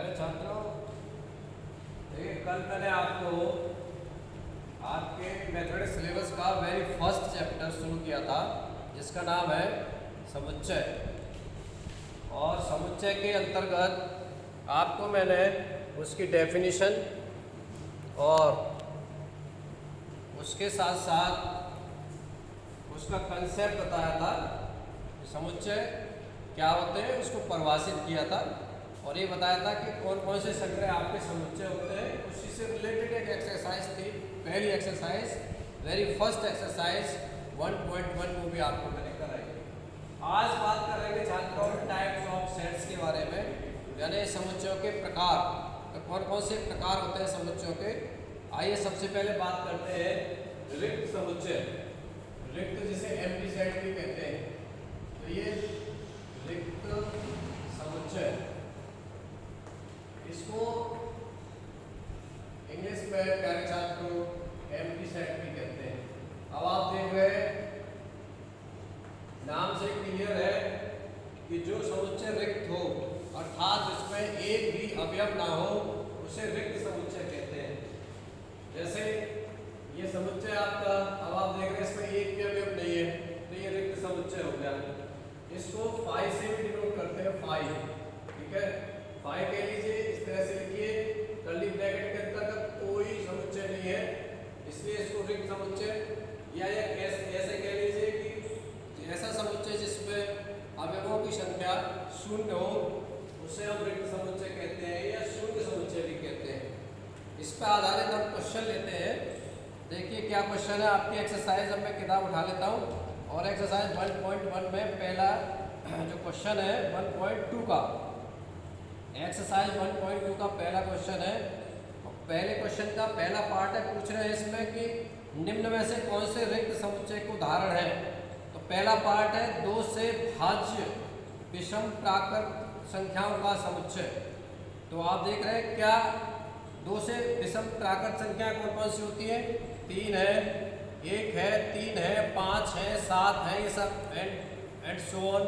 पहले छात्रों देखिए, कल मैंने आपको आपके मेथड सिलेबस का वेरी फर्स्ट चैप्टर शुरू किया था जिसका नाम है समुच्चय। और समुच्चय के अंतर्गत आपको मैंने उसकी डेफिनेशन और उसके साथ साथ उसका कंसेप्ट बताया था। समुच्चय क्या होते हैं उसको परिभाषित किया था और ये बताया था कि कौन कौन से संग्रह आपके समुच्चय होते हैं। उसी से रिलेटेड एक एक्सरसाइज थी, पहली एक्सरसाइज, वेरी फर्स्ट एक्सरसाइज 1.1 को भी आपको मैंने कराई। आज बात करेंगे छात्रों टाइप्स ऑफ सेट्स के बारे में, यानी समुच्चयों के प्रकार, तो कौन कौन से प्रकार होते हैं समुच्चयों के। आइए सबसे पहले बात करते हैं रिक्त समुच्चय। रिक्त जिसे एम्प्टी सेट भी कहते हैं, तो ये रिक्त समुच्चय, इसको इंग्लिश में प्यारे छात्रों एम्प्टी सेट भी कहते हैं। अब आप देख रहे हैं नाम से क्लियर है कि जो समुच्चय रिक्त हो अर्थात जिसमें एक भी अवयव ना हो उसे रिक्त समुच्चय कहते हैं। जैसे ये समुच्चय आपका, अब आप देख रहे हैं इसमें एक भी अवयव नहीं है तो ये रिक्त समुच्चय हो गया। इसको फाई से भी डिनोट करते हैं, फाई, ठीक है। फाई कह लीजिए, इस तरह से लिखिए, कर्ली ब्रैकेट के अंतर्गत कोई समुच्चय नहीं है इसलिए इसको रिक्त समुच्चय, या ऐसे कह लीजिए कि ऐसा समुच्चय जिसमें अवयवों की संख्या शून्य हो उसे हम रिक्त समुच्चय कहते हैं या शून्य समुच्चय भी कहते हैं। इस पर आधारित हम क्वेश्चन लेते हैं। देखिए क्या क्वेश्चन है आपकी एक्सरसाइज। अब मैं किताब उठा लेता हूँ और एक्सरसाइज 1.1 में पहला जो क्वेश्चन है 1.2 का, एक्सरसाइज 1.2 का पहला क्वेश्चन है। पहले क्वेश्चन का पहला पार्ट है, पूछ रहे हैं इसमें कि निम्न में से कौन से रिक्त समुच्चय के उदाहरण है। तो पहला पार्ट है 2 से भाज्य विषम प्राकृत संख्याओं का समुच्चय। तो आप देख रहे हैं क्या 2 से विषम प्राकृत संख्या कौन कौन सी होती है। 3 है, 1 है, 3 है, 5 है, 7 है, ये सब एंड सो ऑन,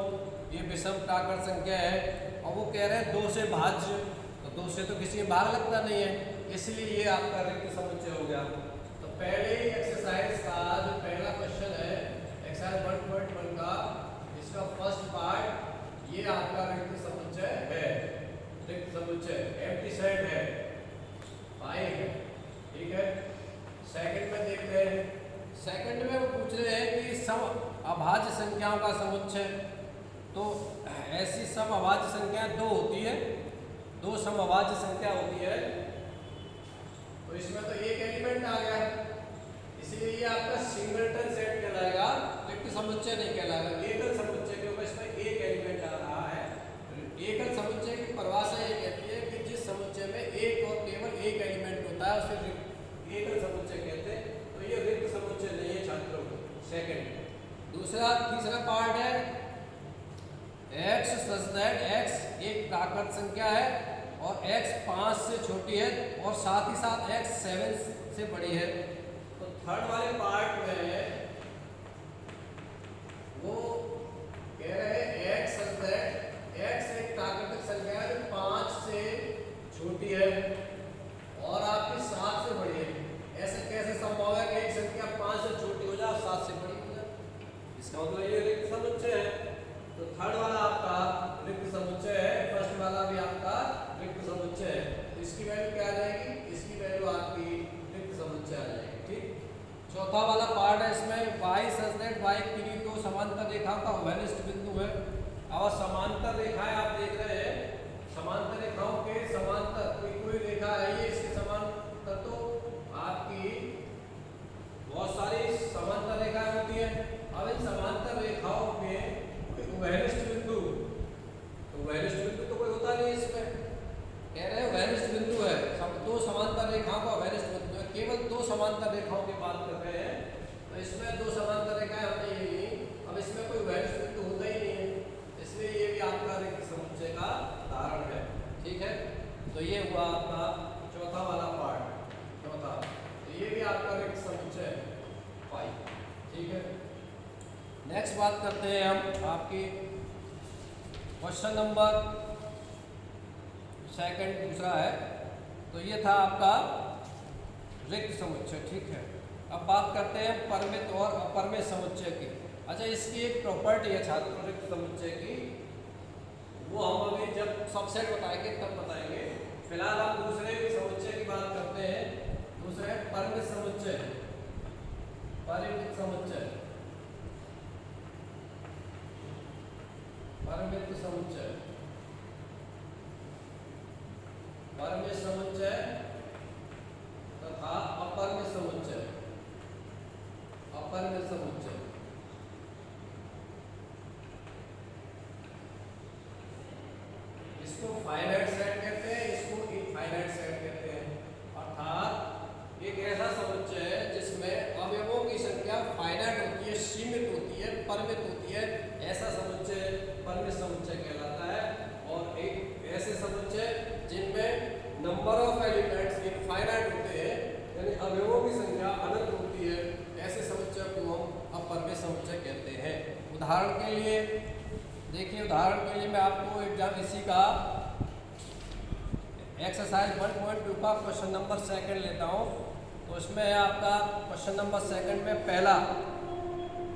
ये विषम प्राकृत संख्या है। और वो कह रहे हैं 2 से भाज्य, तो 2 से तो किसी में भाग लगता नहीं है इसलिए ये आपका रिक्त समुच्चय हो गया। तो पहले एक्सरसाइज का जो पहला क्वेश्चन है एक्सरसाइज 1.1 का, इसका फर्स्ट पार्ट ये आपका रिक्त समुच्चय है। रिक्त समुच्चय एम्प्टी सेट है, फाई है, ठीक है। सेकंड में देखते हैं, सेकंड में वो पूछ रहे हैं कि सम अभाज्य संख्याओं का समुच्चय। तो ऐसी सम अभाज्य संख्या 2 होती है, 2 सम अभाज्य संख्या होती है, तो इसमें तो एक एलिमेंट आ गया इसलिए ये आपका सिंगलटन सेट कहलाएगा, रिक्त समुच्चय नहीं कहलाएगा। एकल समुच्चय क्योंकि इसमें एक एलिमेंट आ रहा है। एकल समुच्चय की परिभाषा ये कहती है कि जिस समुच्चय में एक और केवल एक एलिमेंट होता है उसे एकल समुच्चय कहते हैं। तो ये रिक्त समुच्चय नहीं है छात्रों। सेकंड। तीसरा पार्ट है x such that x एक प्राकृत संख्या है और x 5 से छोटी है और साथ ही साथ x 7 से बड़ी है। तो थर्ड वाले पार्ट में वो कह रहे हैं x such that x एक प्राकृतिक संख्या है जो 5 से छोटी है और आपकी 7 से बड़ी है। ऐसे कैसे संभव है कि एक संख्या 5 से छोटी हो जाए और 7 से बड़ी हो जाए। इसका मतलब ये रिक्त समुच्चय है। तो थर्ड वाला आपका रिक्त समुच्चय है, फर्स्ट वाला भी आपका रिक्त समुच्चय है। तो इसकी वैल्यू क्या आ जाएगी, इसकी वैल्यू आपकी रिक्त समुच्चय आ जाएगी, ठीक। चौथा वाला पार्ट है इसमें y such that y किन्हीं दो समांतर रेखाओं का उभयनिष्ठ बिंदु है। और समांतर रेखाएं आप देख रहे हैं, समांतर रेखाओं के समांतर कोई रेखा है ये, इसके समांतर तो आपकी बहुत सारी समांतर रेखाएं होती है। अब इन समांतर रेखाओं में उभयनिष्ठ बिंदु, तो उभयनिष्ठ बिंदु तो कोई होता नहीं इसमें, कह रहे हैं उभयनिष्ठ बिंदु है, दो समांतर रेखाओं का उभयनिष्ठ बिंदु है, केवल 2 समांतर रेखाओं की बात कर रहे हैं। तो इसमें 2 समांतर रेखाएं हमने ये ली, अब इसमें कोई उभयनिष्ठ बिंदु होता ही नहीं है इसलिए ये भी आपका रिक्त समुच्चय का उदाहरण है, ठीक है। तो ये हुआ आपका चौथा वाला पार्ट, चौथा। तो ये भी आपका रिक्त समुच्चय फाई, ठीक है। नेक्स्ट बात करते हैं हम आपकी क्वेश्चन नंबर सेकंड दूसरा है। तो ये था आपका रिक्त समुच्चय, ठीक है। अब बात करते हैं परमित और अपरमित समुच्चय की। अच्छा, इसकी एक प्रॉपर्टी है छात्रों रिक्त समुच्चय की, वो हम अभी जब सबसेट बताएंगे तब बताएंगे। फिलहाल हम दूसरे समुच्चय की बात करते हैं। दूसरा है परमित समुच्चय। परिमित समुच्चय, परमित समुच्चय, परमित समुच्चय तथा अपरमित समुच्चय। अपरमित समुच्चय इसको फाइनाइट सेट कहते हैं, इसको इनफाइनाइट सेट कहते हैं। अर्थात एक ऐसा समुच्चय है जिसमें अवयवों की संख्या फाइनाइट होती है, सीमित होती है, परिमित होती है, ऐसा समुच्चय परमित समुच्चय कहलाता है। और एक ऐसे समुच्चय जिनमें नंबर ऑफ एलिमेंट्स इनफाइनाइट होते हैं, यानी अवयवों की संख्या अनंत होती है, ऐसे समुच्चय को हम अपरमित समुच्चय कहते हैं। उदाहरण के लिए देखिए, उदाहरण के लिए मैं आपको एग्जाम इसी का एक्सरसाइज 1.2 का क्वेश्चन नंबर सेकंड लेता हूँ। तो इसमें है आपका क्वेश्चन नंबर सेकंड में पहला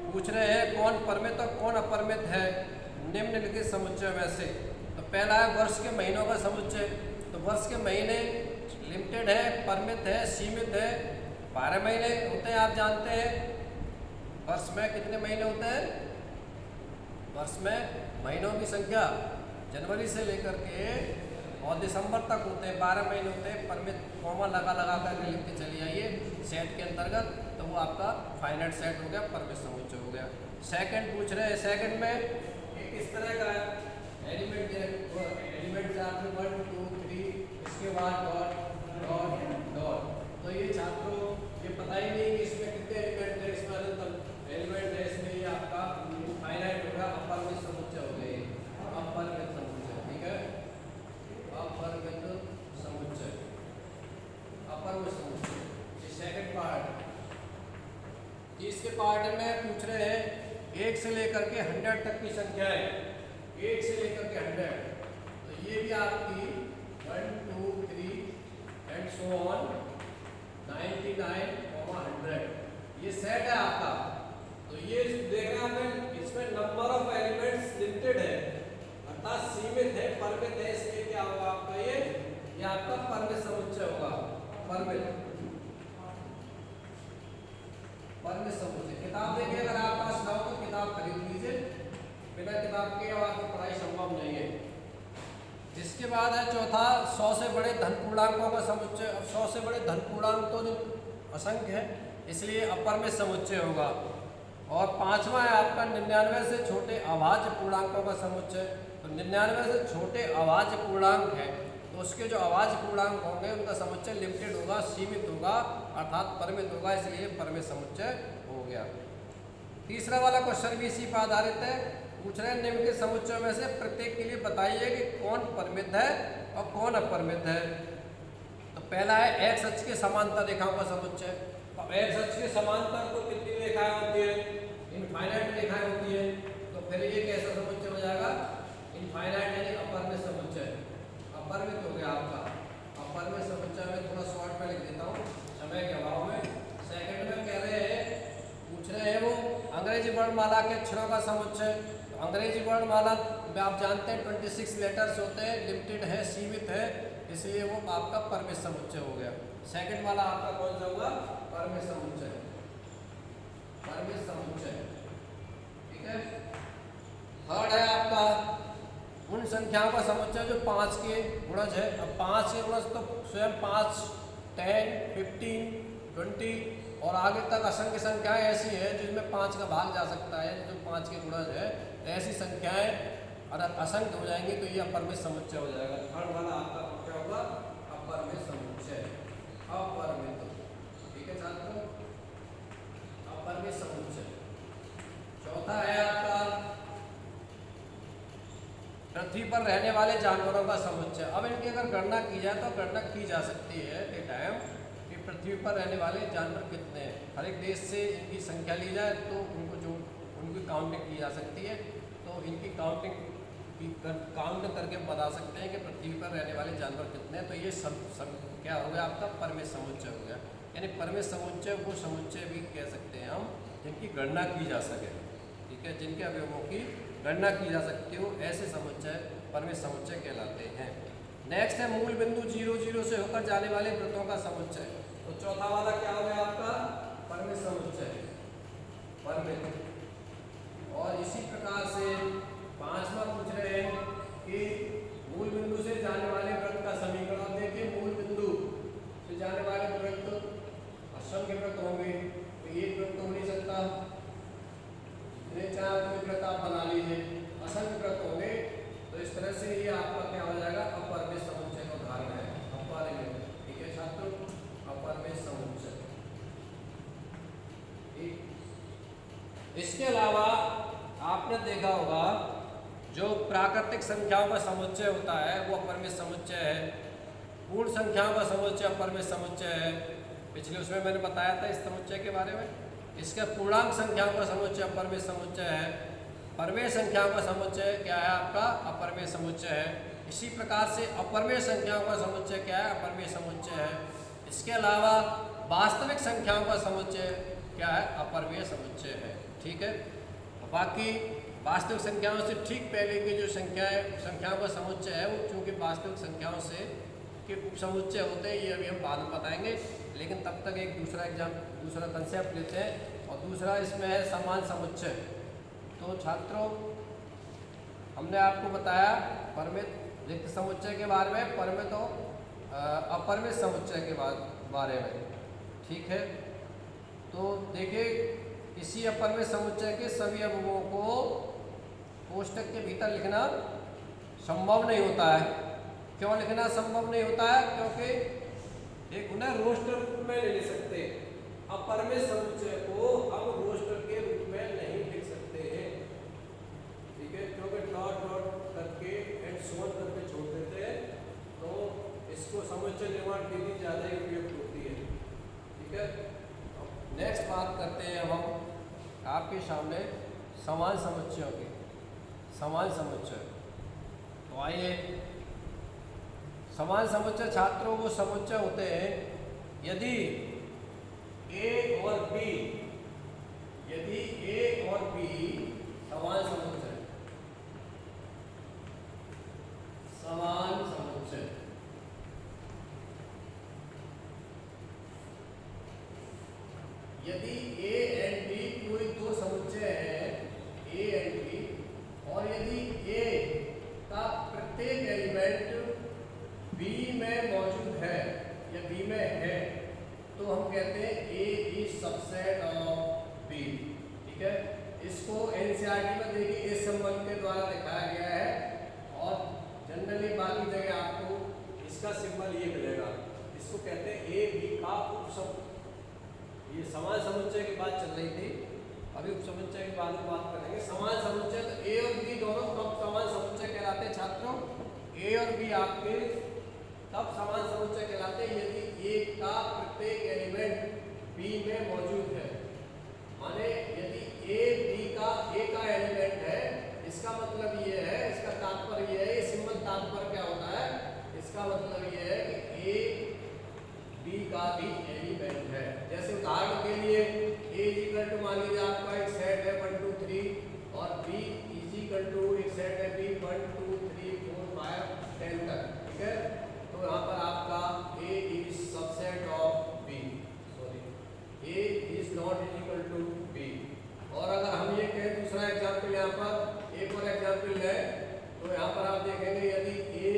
पूछ रहे हैं कौन परमित और कौन अपरमित है निम्नलिखित समुच्चय में से। तो पहला है वर्ष के महीनों का समुच्चय। तो वर्ष के महीने लिमिटेड है, परमित है, सीमित है। 12 महीने होते हैं, आप जानते हैं। वर्ष में कितने महीने होते हैं? वर्ष में महीनों की संख्या जनवरी से लेकर के और दिसंबर तक होते हैं, 12 महीने होते हैं। परमित कॉमा लगा लगा कर लिख के चली आइए सेट के अंतर्गत, तो वो आपका फाइनाइट सेट हो गया, परमित समुच्चय हो गया। सेकंड पूछ रहे हैं, सेकंड में एक इस तरह का एलिमेंट एलिमेंट आपने 1 2 3 इसके बाद डॉट डॉट डॉट। तो ये छात्रों ये पता ही नहीं कि इसमें कितने एलिमेंट है, इसमें अधिकतम एलिमेंट है, इसमें ये आपका फाइनाइट होगा, अपरमित समुच्चय हो गए। अपरमित समुच्चय, ठीक है, अपरमित समुच्चय, अपरमित समुच्चय। ये सेकंड पार्ट। तीसरे पार्ट में पूछ रहे हैं 1 से लेकर के 100 तक की संख्या है, 1 से लेकर के 100। तो ये भी आपकी 1 2 3 एंड सो ऑन 99, 100 ये सेट है आपका। तो ये देख रहे हैं आपने, इसमें नंबर ऑफ एलिमेंट्स लिमिटेड है, अर्थात सीमित है, परमित है। इसलिए क्या होगा आपका ये आपका परमित समुच्चय होगा। परमित परमित समुच्चय। किताब देखिए, अगर आप पास ना हो तो किताब खरीद लीजिए, बिना किताब के आपकी पढ़ाई संभव नहीं है। इसके बाद है चौथा 100 से बड़े धन पूर्णांकों का समुच्चय। अब 100 से बड़े धन पूर्णांक तो असंख्य है, इसलिए अपरमित समुच्चय होगा। और पांचवा है आपका 99 से छोटे अभाज्य पूर्णांकों का समुच्चय। तो 99 से छोटे अभाज्य पूर्णांक है, तो उसके जो अभाज्य पूर्णांक होंगे उनका समुच्चय लिमिटेड होगा, सीमित होगा, अर्थात परिमित होगा, इसलिए परमित समुच्चय हो गया। तीसरा वाला क्वेश्चन भी इसी पर आधारित है। पूछ रहे हैं निम्नलिखित समुच्चयों में से प्रत्येक के लिए बताइए कि कौन परमित है और कौन अपरमित है। तो पहला है एक्स अक्ष के समांतर रेखाओं का समुच्चय। अब एक्स अक्ष के समांतर तो कितनी रेखाएं होती है? इनफाइनाइट रेखाएं होती है। तो फिर ये कैसा समुच्चय हो जाएगा? इनफाइनाइट यानी अपरमित समुच्चय। अपरमित हो गया आपका। अपरमित समुच्चय में थोड़ा शॉर्ट में लिख देता हूँ समय के अभाव में। सेकंड में कह रहे हैं, पूछ रहे हैं वो अंग्रेजी वर्णमाला के अक्षरों का समुच्चय। तो अंग्रेजी वर्णमाला में आप जानते हैं 26 लेटर्स होते हैं, लिमिटेड है, सीमित है, इसलिए वो आपका परमित समुच्चय हो गया। सेकंड वाला आपका कौन सा होगा? परमित समुच्चय। परमित समुच्चय, ठीक है। थर्ड है आपका उन संख्याओं का समुच्चय जो 5 के गुणज है। अब 5 के गुणज तो स्वयं 5, 10, 15, 20 और आगे तक असंख्य संख्याएं ऐसी हैं जिसमें 5 का भाग जा सकता है, जो 5 के गुणज है। ऐसी संख्याएं अगर असंख्य हो जाएंगी तो ये अपरमित समुच्चय हो जाएगा। थर्ड वाला आपका क्या होगा? अपरमित समुच्चय। अपरमित, ठीक है छात्रों, अपरमित समुच्चय। चौथा है आपका पृथ्वी पर रहने वाले जानवरों का समुच्चय। अब इनकी अगर गणना की जाए तो गणना की जा सकती है कि टाइम कि पृथ्वी पर रहने वाले जानवर कितने हैं। हर एक देश से इनकी संख्या ली जाए तो उनको जो उनकी काउंटिंग की जा सकती है। तो इनकी काउंटिंग कि काउंट करके बता सकते हैं कि पृथ्वी पर रहने वाले जानवर कितने हैं। तो ये सब क्या हो गया आपका परमेय समुच्चय हो गया। यानी परमेय समुच्चय वो समुच्चय भी कह सकते हैं हम जिनकी गणना की जा सके, ठीक है, जिनके अवयवों की गणना की जा सकती हो, ऐसे समुच्चय परमेय समुच्चय कहलाते हैं। नेक्स्ट है मूल बिंदु 0, 0 से होकर जाने वाले वृत्तों का समुच्चय। तो चौथा वाला क्या हो गया आपका परमेय समुच्चय, परमेय। और इसी प्रकार से पांचवा पूछ रहे हैं कि मूल बिंदु से जाने वाले वृत्त का समीकरण। देखिए मूल बिंदु से जाने वाले वृत्त असंख्य वृत्त होंगे, तो एक वृत्त हो नहीं सकता, जितने चाहे उतने वृत्त आप बना लीजिए, असंख्य वृत्त होंगे। तो इस तरह से ये आपका क्या हो जाएगा अपरमेय समुच्चय का उदाहरण है अपवाद में, ठीक है छात्रों, अपरमेय समुच्चय। ठीक, इसके अलावा आपने देखा होगा जो प्राकृतिक संख्याओं का समुच्चय होता है वो अपरमेय समुच्चय है। पूर्ण संख्याओं का समुच्चय अपरमेय समुच्चय है। पिछले उसमें मैंने बताया था इस समुच्चय के बारे में। इसका पूर्णांक संख्याओं का समुच्चय अपरमेय समुच्चय है। परमेय संख्याओं का समुच्चय क्या है आपका अपरमेय समुच्चय है। इसी प्रकार से अपरमेय संख्याओं का समुच्चय क्या है अपरमेय समुच्चय है। इसके अलावा वास्तविक संख्याओं का समुच्चय क्या है अपरमेय समुच्चय है, ठीक है। बाकी वास्तविक संख्याओं से ठीक पहले की जो संख्याओं का समुच्चय है वो चूँकि वास्तविक संख्याओं से के उपसमुच्चय होते हैं, ये अभी हम बाद में बताएंगे। लेकिन तब तक एक दूसरा कंसेप्ट लेते हैं और दूसरा इसमें है समान समुच्चय। तो छात्रों हमने आपको बताया परमित रिक्त समुच्चय के बारे में, परमित और अपरमित समुच्चय के बारे में, ठीक है। तो देखिए इसी अपरमित समुच्चय के सभी अवयवों को कोष्टक के भीतर लिखना संभव नहीं होता है। क्यों लिखना संभव नहीं होता है? क्योंकि एक उन्हें रोस्टर रूप में ले सकते, अपरमेय समुच्चय को हम रोस्टर के रूप में नहीं लिख सकते हैं, ठीक है, क्योंकि डॉट डॉट करके एंड सो ऑन करके छोड़ देते हैं। तो इसको समुच्चय निर्माण के लिए ज़्यादा ही उपयुक्त होती है, ठीक है। नेक्स्ट बात करते हैं हम आपके सामने समान समुच्चयों की, समान समुच्चय। तो आइए, समान समुच्चय छात्रों वो समुच्चय होते हैं यदि ए और बी, यदि ए और बी समान समुच्चय, समान समुच्चय, यदि ए एंड बी कोई दो समुच्चय है, ए एंड बी, और यदि ए का प्रत्येक एलिमेंट बी में मौजूद है या बी में है, तो हम कहते हैं ए इज सबसेट ऑफ बी, ठीक है। इसको एनसीईआरटी में देखिए इस सिंबल के द्वारा दिखाया गया है और जनरली बाकी जगह आपको इसका सिंबल ये मिलेगा। इसको कहते हैं ए बी का उपसमुच्चय। ये समान समुच्चय की बात चल रही थी, अभी उपसमुच्चय के बारे में बात करेंगे। समान समुच्चय तो ए और बी दोनों तब समान समुच्चय कहलाते हैं छात्रों। ए और बी आपके तब समान समुच्चय कहलाते हैं यदि ए का प्रत्येक एलिमेंट बी में मौजूद है। माने यदि ए का एलिमेंट है, इसका मतलब ये है, इसका तात्पर्य ये है, सिंबल तात्पर्य क्या होता है, इसका मतलब ये है कि ए बी का भी एलिमेंट है। जैसे उदाहरण के लिए ए इक्वल टू मान लीजिए आपका एक सेट है 1 2 3 और बी इक्वल टू एक सेट है बी 1 2 3 4 5 10 तक, ठीक है। तो यहाँ पर आपका A is subset of B, sorry A is not equal to B. और अगर हम ये कहें दूसरा एग्जाम्पल, यहाँ पर एक और एग्जाम्पल है, तो यहाँ पर आप देखेंगे यदि ए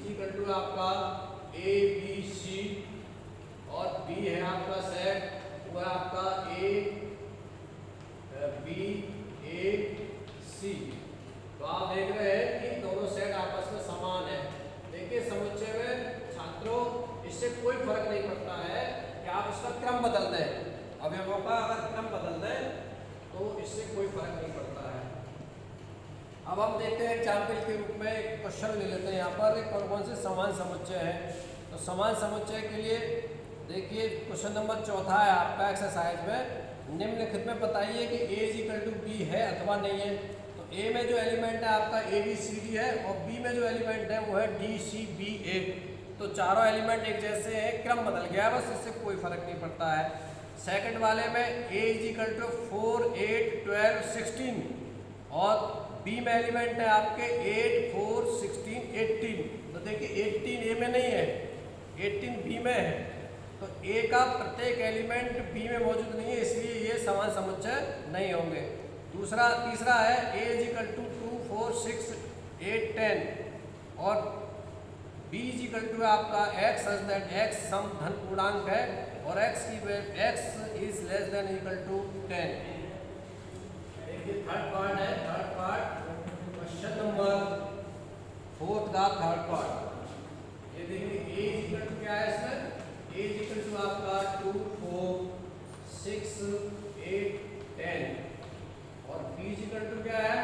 इक्वल टू आपका ए बी सी और बी है आपका सेट, वो है आपका ए बी ए सी, तो आप देख रहे हैं कि दोनों सेट आपस में समान है। देखिए समुच्चय में छात्रों इससे कोई फर्क नहीं पड़ता है कि आप इसका क्रम बदल दें, अवयवों का अगर क्रम बदल दें तो इससे कोई फर्क नहीं पड़ता है। अब हम देखते हैं एग्जाम्पल के रूप में एक क्वेश्चन ले लेते हैं। यहाँ पर कौन कौन से समान समुच्चय है। तो समान समुच्चय के लिए देखिए क्वेश्चन नंबर 4 है आपका एक्सरसाइज में, निम्नलिखित में बताइए कि ए इज इक्वल टू बी है अथवा नहीं है। तो ए में जो एलिमेंट है आपका ए बी सी डी है और बी में जो एलिमेंट है वो है डी सी बी ए। तो चारों एलिमेंट एक जैसे हैं, क्रम बदल गया है, बस इससे कोई फर्क नहीं पड़ता है। सेकंड वाले में ए इज इक्वल टू 4 8 12 16 और बी में एलिमेंट है आपके 8 4 16 18। तो देखिए 18 ए में नहीं है, 18 बी में है, तो ए का प्रत्येक एलिमेंट बी में मौजूद नहीं है, इसलिए ये समान समुच्चय नहीं होंगे। तीसरा है ए इज इक्वल टू 2 4 6 8 10 और बी इज इक्वल टू आपका एक्स सच दैट एक्स सम धन पूर्णांक है और X is less than equal to 10। Third part है, थर्ड पार्ट क्वेश्चन नंबर 4 का थर्ड पार्ट। ये देखिए ए इज इक्वल टू क्या है इसमें, ए इज इक्वल टू आपका 2 4 6 8 10 और बी इज इक्वल टू क्या है,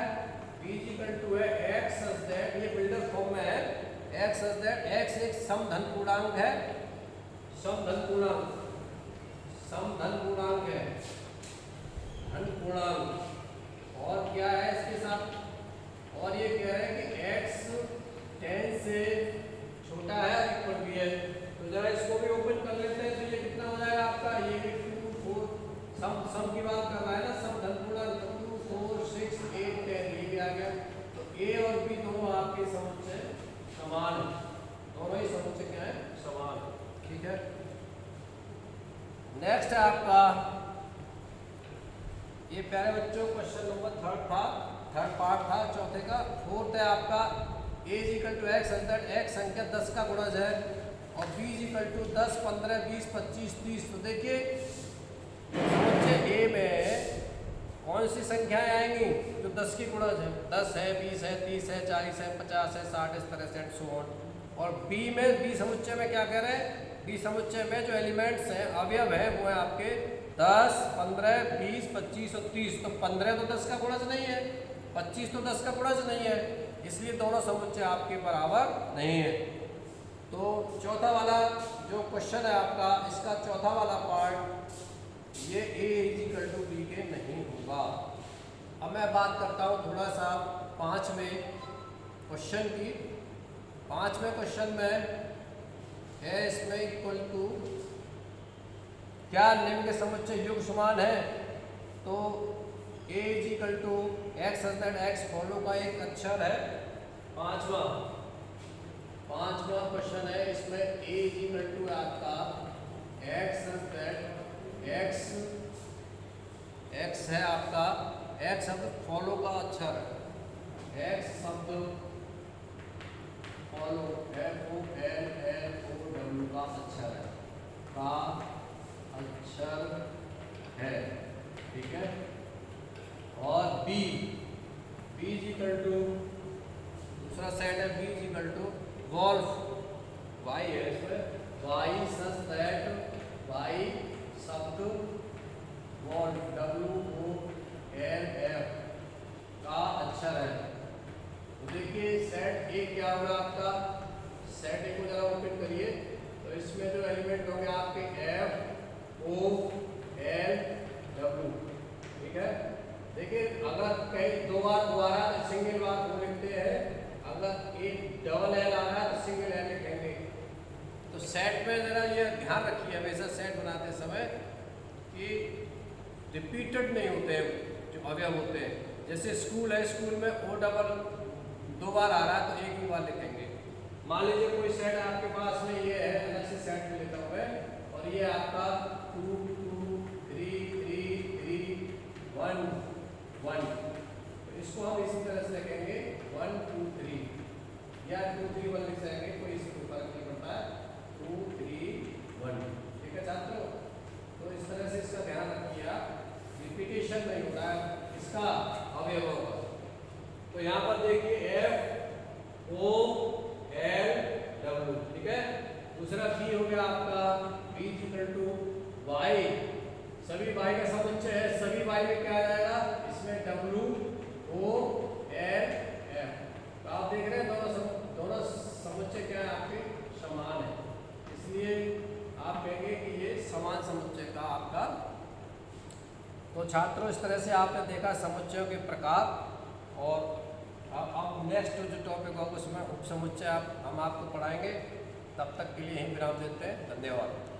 बी इज इक्वल टू है एक्स सच दैट, ये बिल्डर फॉर्म में है, एक्स सच दैट एक्स एक समधन पूर्णांक है, समधन पूर्णांक है, धन पूर्णांक। और क्या है इसके साथ, और ये कह रहे हैं कि x 10 से छोटा है इक्वल भी है। तो जरा इसको भी ओपन कर लेते हैं, तो ये कितना हो जाएगा आपका, ये भी 2 4 सम की बात कर रहा है ना, सम धन पूर्णांक 2 4 6 8 10 ये भी आ गया। तो a और b दोनों आपके समुच्चय समान है, दोनों ही समुच्चय क्या है, समान है, ठीक है। नेक्स्ट है आपका, ये प्यारे बच्चों क्वेश्चन नंबर थर्ड पार्ट था चौथे का। फोर्थ है आपका A is equal to X such that X संख्या 10 का गुणज है और बी इज इक्वल टू 10 15 20 25 30। तो देखिए समुच्चय ए में कौन सी संख्याएं आएंगी जो 10 की गुणज है, 10 है 20 है 30 है 40 है 50 है 60 इस तरह से एंड सो ऑन। और बी में, बी समुच्चय में क्या कह रहे हैं, बी समुच्चय में जो एलिमेंट्स हैं अवयव है वो है आपके 10 15 20 25 और 30। तो 15 तो 10 का गुणज नहीं है, 25 तो 10 का गुणज नहीं है, इसलिए दोनों समुच्चय आपके बराबर नहीं है। तो चौथा वाला जो क्वेश्चन है आपका, इसका चौथा वाला पार्ट ये ए इज इक्वल टू बी के नहीं होगा। अब मैं बात करता हूँ थोड़ा सा पांचवें क्वेश्चन की। पांचवें क्वेश्चन में है इसमें इक्वल टू क्या निम्न के समुच्चय युग्म समान है। तो A is equal to X such that X follow का एक अक्षर है। पांचवा क्वेश्चन है, इसमें ए इज इक्वल टू आपका एक्स सच दैट एक्स है आपका, एक्स शब्द फॉलो का अक्षर है, एक्स शब्द फॉलो FOLLOW का अक्षर है, ठीक है। और बी इज इक्वल टू, दूसरा सेट है B is equal to wolf, Y है इसमें, वाई सच दैट वाई शब्द वॉल्फ WOLF का अक्षर है। तो देखिए सेट ए क्या होगा आपका, सेट ए को जरा ओपन करिए, तो इसमें जो एलिमेंट होंगे आपके FOLW, ठीक है। देखिए अगर कहीं दो बार दोबारा तो सिंगल बार को लिखते हैं, अगर एक डबल एल आ रहा है तो सिंगल एल लिखेंगे। तो सेट में जरा ये ध्यान रखिए हमेशा सेट बनाते समय कि रिपीटेड नहीं होते हैं जो अवयव होते हैं। जैसे स्कूल है, स्कूल में ओ डबल दो बार आ रहा है तो एक ही बार लिखेंगे। मान लीजिए कोई सेट आपके पास में ये है, अलग से सेट में लिखा हुआ है और ये आपका 2 2 3 3 3 1 1, तो इसको हम इसी तरह से लिखेंगे 1 2 3 या 2 3 1 लिख जाएंगे, कोई इसको फर्क नहीं पड़ता है, 2 3 1, ठीक है छात्रों। तो इस तरह से इसका ध्यान रखिए आप, रिपीटेशन नहीं होता है इसका अवयवों का। तो यहाँ पर देखिए FOLW, ठीक है। दूसरा बी हो गया आपका B is equal to Y, सभी वाई का समुच्चय है, सभी वाई में क्या आ जाएगा, इसमें WOLF। तो आप देख रहे हैं दोनों समुच्चय क्या है आपके समान है, इसलिए आप कहेंगे कि ये समान समुच्चय का आपका। तो छात्रों इस तरह से आपने देखा समुच्चयों के प्रकार और अब नेक्स्ट जो टॉपिक होगा उसमें उपसमुच्चय हम आपको पढ़ाएंगे। तब तक के लिए यहीं विराम देते हैं। धन्यवाद।